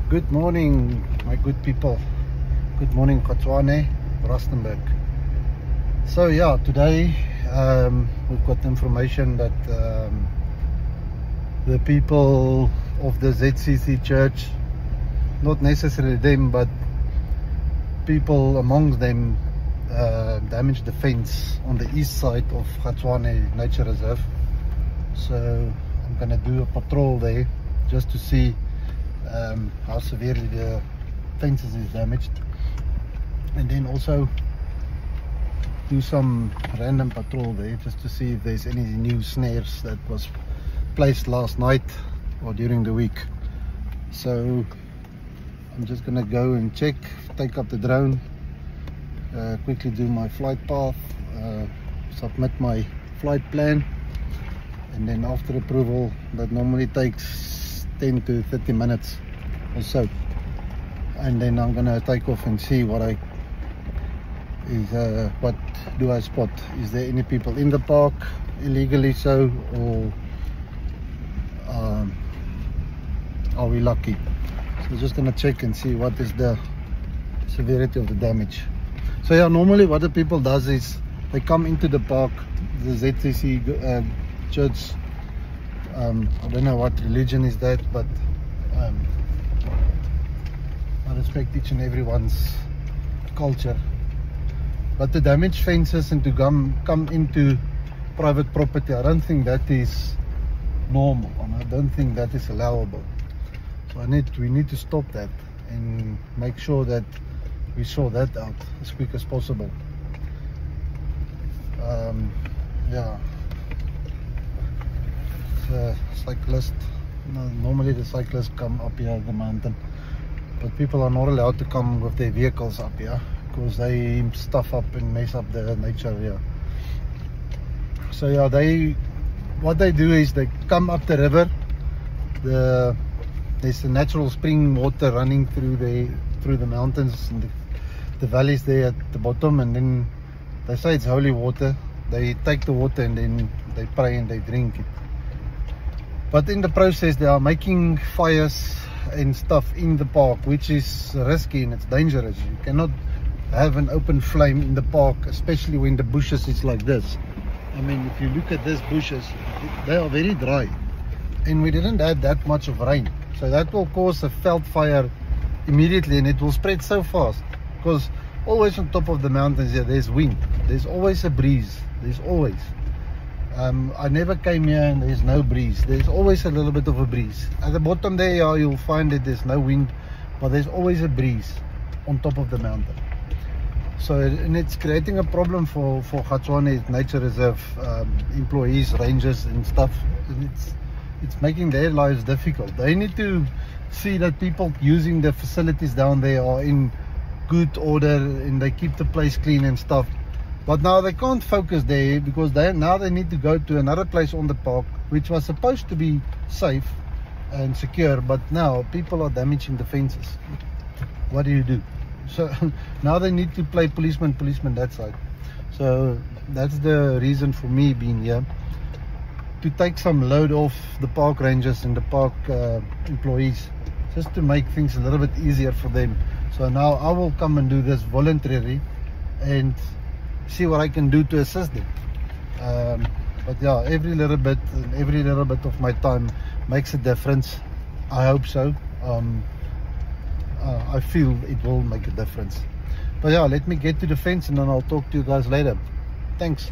Good morning, my good people. Good morning, Gauteng, Rustenburg. So yeah, today we've got information that the people of the ZCC church, not necessarily them, but people amongst them, damaged the fence on the east side of Gauteng Nature Reserve. So I'm gonna do a patrol there just to see how severely the fences is damaged, and then also do some random patrol there just to see if there's any new snares that was placed last night or during the week. So I'm just gonna go and check, take up the drone, quickly do my flight path, submit my flight plan, and then after approval, that normally takes 10 to 30 minutes or so, and then I'm gonna take off and see what do I spot. Is there any people in the park illegally so, or are we lucky? So just gonna check and see what is the severity of the damage. So yeah, normally what the people does is they come into the park, the ZCC church, I don't know what religion is that, but I respect each and everyone's culture. But the damaged fences and to come into private property, I don't think that is normal, and I don't think that is allowable. So we need to stop that and make sure that we sort that out as quick as possible. Yeah, cyclist. Normally the cyclists come up here the mountain, but people are not allowed to come with their vehicles up here because they stuff up and mess up the nature here. So yeah, what they do is they come up the river. There's a natural spring water running through the mountains and the valleys there at the bottom, and then they say it's holy water. They take the water and then they pray and they drink it. But in the process they are making fires and stuff in the park, which is risky and it's dangerous. You cannot have an open flame in the park, especially when the bushes is like this. I mean, if you look at these bushes, they are very dry, and we didn't have that much of rain, so that will cause a veld fire immediately, and it will spread so fast because always on top of the mountains here there's wind, there's always a breeze, there's always I never came here and there's no breeze. There's always a little bit of a breeze at the bottom there. You'll find that there's no wind, but there's always a breeze on top of the mountain. So, and it's creating a problem for Gauteng Nature Reserve employees, rangers and stuff. And it's making their lives difficult. They need to see that people using the facilities down there are in good order and they keep the place clean and stuff. But now they can't focus there because now they need to go to another place on the park, which was supposed to be safe and secure, but now people are damaging the fences. What do you do? So now they need to play policeman that side. So that's the reason for me being here, to take some load off the park rangers and the park employees, just to make things a little bit easier for them. So now I will come and do this voluntarily and see what I can do to assist them. But yeah, every little bit of my time makes a difference. I hope so. I feel it will make a difference. But yeah, let me get to the fence and then I'll talk to you guys later. Thanks.